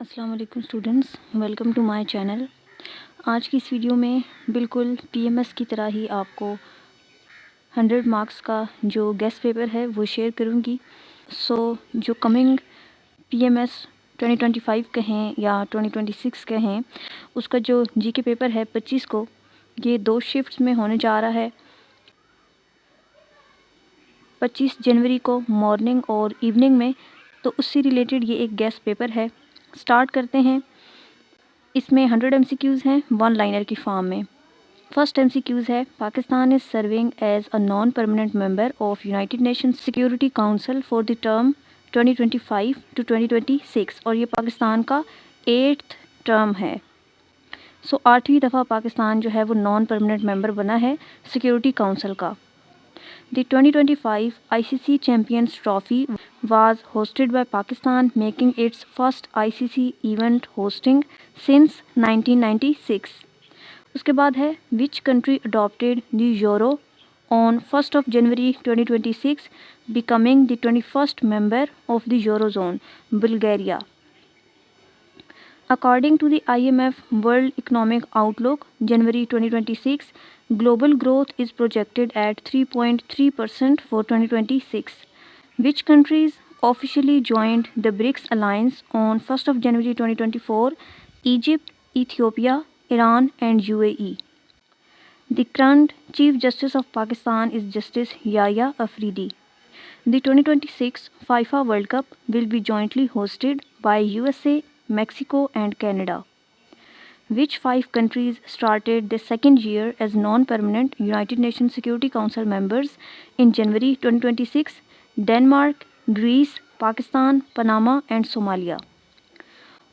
السلام علیکم students, welcome to my channel. آج کی اس ویڈیو میں بالکل پی ایم ایس کی طرح ہی آپ کو 100 مارکس کا جو گیسٹ پیپر ہے وہ شیئر کروں گی۔ جو کمنگ پی ایم ایس 2025 کہیں یا 2026 کہیں، اس کا جو جی کے پیپر ہے 25 کو، یہ 2 شفٹس میں ہونے جا رہا ہے۔ 25 جنوری کو مارننگ اور ایوننگ میں، تو اس سے ریلیٹڈ یہ ایک گیسٹ پیپر ہے۔ سٹارٹ کرتے ہیں۔ اس میں 100 ایم سی کیوز ہیں 1 لائنر کی فارم میں۔ فرسٹ ایم سی کیوز ہے، Pakistan is serving as a non permanent member of United Nation Security Council for the term 2025 to 2026، اور یہ پاکستان کا 8th ٹرم ہے۔ 8ویں دفعہ پاکستان جو ہے وہ نان پرماننٹ ممبر بنا ہے سیکیورٹی کاؤنسل کا۔ The 2025 ICC Champions Trophy was hosted by Pakistan, making its first ICC event hosting since 1996. اس کے بعد ہے which country adopted the euro on 1st of January 2026, becoming the 21st member of the eurozone, Bulgaria. According to the IMF World Economic Outlook, January 2026, global growth is projected at 3.3% for 2026. Which countries officially joined the BRICS alliance on 1st of January 2024? Egypt, Ethiopia, Iran and UAE. The current Chief Justice of Pakistan is Justice Yahya Afridi. The 2026 FIFA World Cup will be jointly hosted by USA, Mexico and Canada. Which 5 countries started their second year as non-permanent United Nations Security Council members in January 2026? Denmark, Greece, Pakistan, Panama and Somalia.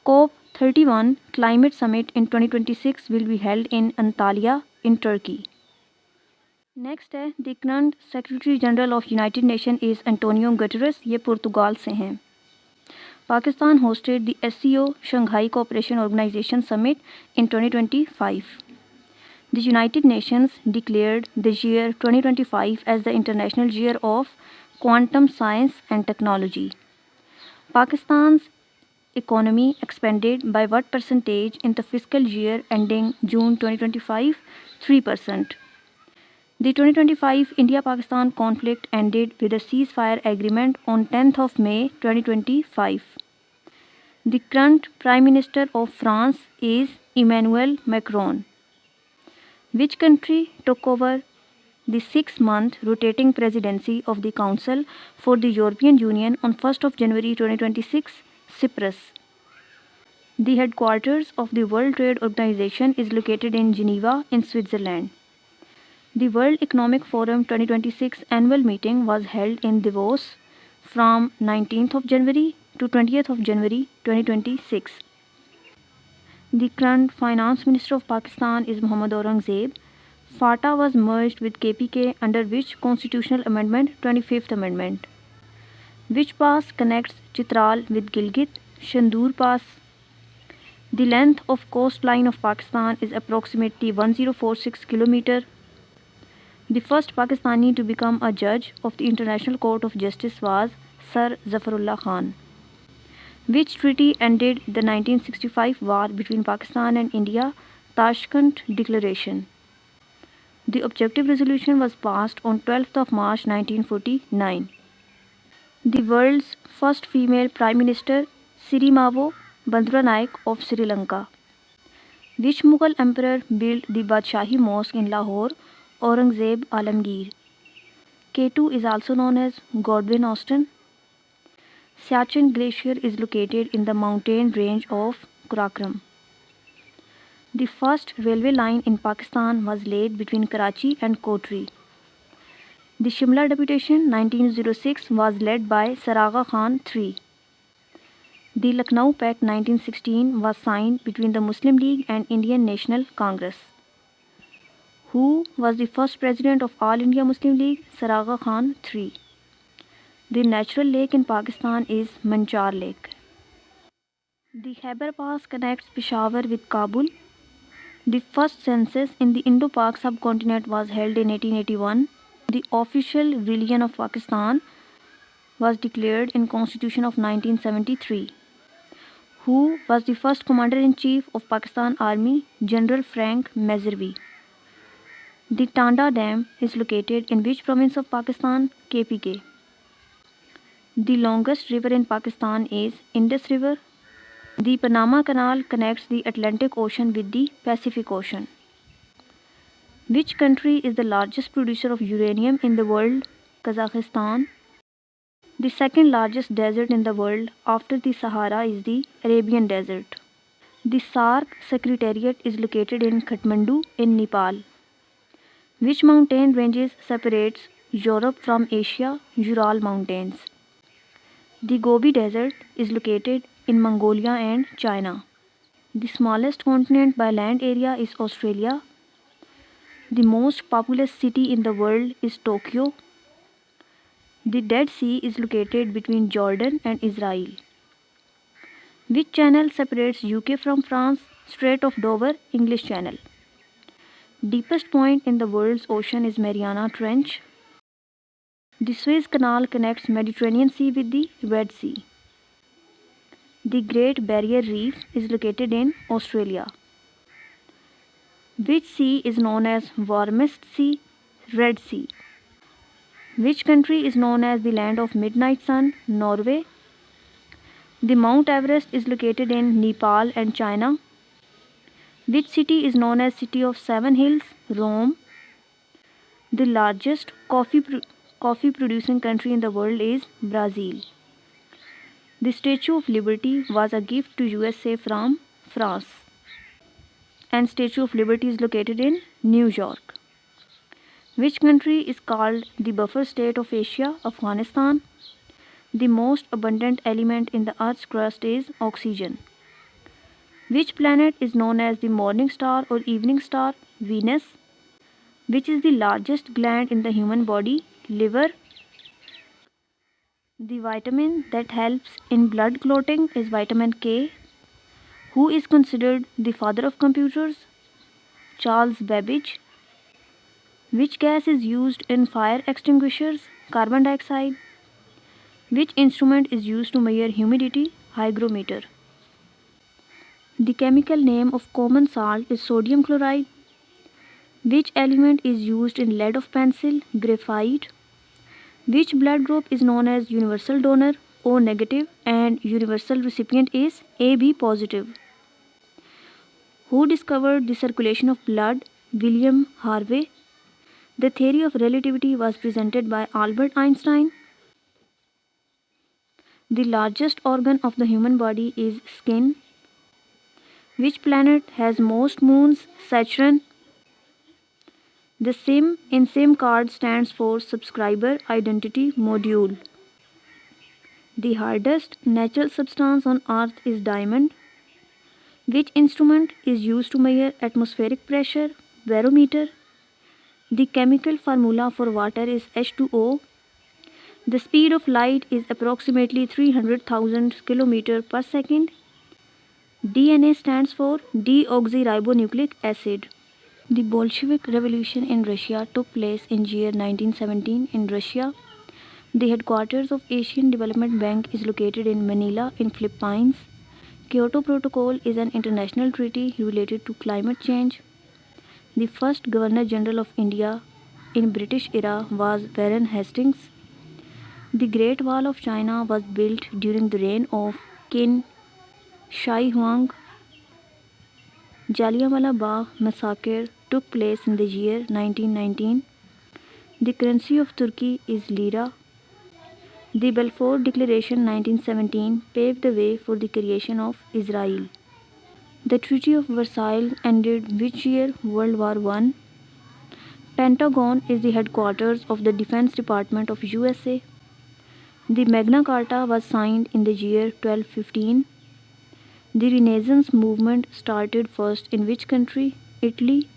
COP31 Climate Summit in 2026 will be held in Antalya in Turkey. Next ہے the current Secretary General of United Nations is Antonio Guterres، یہ پرتگال سے ہیں۔ Pakistan hosted the SCO Shanghai Cooperation Organization Summit in 2025. The United Nations declared the year 2025 as the International Year of Quantum Science and Technology. Pakistan's economy expanded by what percentage in the fiscal year ending June 2025? 3%. The 2025 India-Pakistan conflict ended with a ceasefire agreement on 10th of May 2025. The current Prime Minister of France is Emmanuel Macron. Which country took over the 6-month rotating presidency of the Council for the European Union on 1st of January 2026? Cyprus. The headquarters of the World Trade Organization is located in Geneva in Switzerland. The World Economic Forum 2026 annual meeting was held in Davos from 19th of January to 20th of January 2026. The current Finance Minister of Pakistan is Mohammad Aurangzeb. FATA was merged with KPK under which constitutional amendment? 25th Amendment. Which pass connects Chitral with Gilgit? Shandur Pass. The length of coastline of Pakistan is approximately 1046 km. The first Pakistani to become a judge of the International Court of Justice was Sir Zafarullah Khan. Which treaty ended the 1965 war between Pakistan and India? Tashkent Declaration. The objective resolution was passed on 12th of March 1949. The world's first female Prime Minister, Sirimavo Bandaranaike of Sri Lanka. Which Mughal emperor built the Badshahi Mosque in Lahore? Aurangzeb Alamgir. K2 is also known as Godwin Austen. Siachen Glacier is located in the mountain range of Karakoram. The first railway line in Pakistan was laid between Karachi and Kotri. The Shimla Deputation 1906 was led by Sir Agha Khan III. The Lucknow Pact 1916 was signed between the Muslim League and Indian National Congress. Who was the first president of All India Muslim League? Sir Agha Khan III. The natural lake in Pakistan is Manchar Lake. The Khyber Pass connects Peshawar with Kabul. The first census in the Indo-Pak subcontinent was held in 1881. The official religion of Pakistan was declared in Constitution of 1973. Who was the first Commander-in-Chief of Pakistan Army? General Frank Meserve. The Tanda Dam is located in which province of Pakistan? KPK. The longest river in Pakistan is Indus River. The Panama Canal connects the Atlantic Ocean with the Pacific Ocean. Which country is the largest producer of uranium in the world? Kazakhstan. The second largest desert in the world after the Sahara is the Arabian Desert. The SAARC Secretariat is located in Kathmandu in Nepal. Which mountain ranges separates Europe from Asia? Ural Mountains. The Gobi Desert is located in Mongolia and China. The smallest continent by land area is Australia. The most populous city in the world is Tokyo. The Dead Sea is located between Jordan and Israel. Which channel separates UK from France? Strait of Dover, English Channel. Deepest point in the world's ocean is Mariana Trench. The Suez Canal connects Mediterranean Sea with the Red Sea. The Great Barrier Reef is located in Australia. Which sea is known as warmest sea? Red Sea. Which country is known as the land of midnight sun? Norway. The Mount Everest is located in Nepal and China. Which city is known as City of Seven Hills? Rome. The largest coffee producing country in the world is Brazil. The Statue of Liberty was a gift to USA from France. And Statue of Liberty is located in New York. Which country is called the buffer state of Asia? Afghanistan. The most abundant element in the Earth's crust is oxygen. Which planet is known as the morning star or evening star? Venus. Which is the largest gland in the human body? Liver. The vitamin that helps in blood clotting is vitamin K. Who is considered the father of computers? Charles Babbage. Which gas is used in fire extinguishers? Carbon dioxide. Which instrument is used to measure humidity? Hygrometer. The chemical name of common salt is sodium chloride. Which element is used in lead of pencil? Graphite. Which blood group is known as universal donor? O negative, and universal recipient is AB positive. Who discovered the circulation of blood? William Harvey. The theory of relativity was presented by Albert Einstein. The largest organ of the human body is skin. Which planet has most moons? Saturn. The SIM in SIM card stands for Subscriber Identity Module. The hardest natural substance on earth is diamond. Which instrument is used to measure atmospheric pressure? Barometer. The chemical formula for water is H2O. The speed of light is approximately 300,000 km per second. DNA stands for deoxyribonucleic acid. The Bolshevik Revolution in Russia took place in year 1917 in Russia. The headquarters of Asian Development Bank is located in Manila in Philippines. Kyoto Protocol is an international treaty related to climate change. The first Governor General of India in British era was Warren Hastings. The Great Wall of China was built during the reign of Qin Shi Huang. Jallianwala Bagh massacre took place in the year 1919. The currency of Turkey is lira. The Balfour Declaration 1917 paved the way for the creation of Israel. The Treaty of Versailles ended which year? World War I. Pentagon is the headquarters of the Defense Department of USA. The Magna Carta was signed in the year 1215. The Renaissance movement started first in which country? Italy.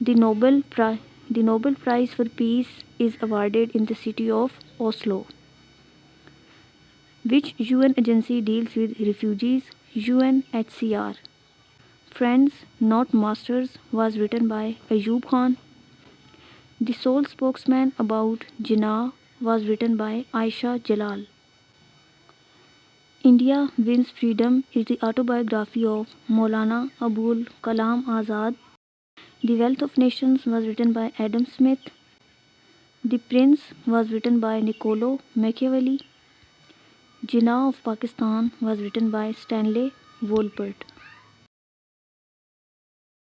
The Nobel Prize for Peace is awarded in the city of Oslo. Which UN agency deals with refugees? UNHCR. Friends, Not Masters was written by Ayub Khan. The sole spokesman about Jinnah was written by Aisha Jalal. India Wins Freedom is the autobiography of Maulana Abul Kalam Azad. The Wealth of Nations was written by Adam Smith. The Prince was written by Niccolo Machiavelli. Jinnah of Pakistan was written by Stanley Wolpert.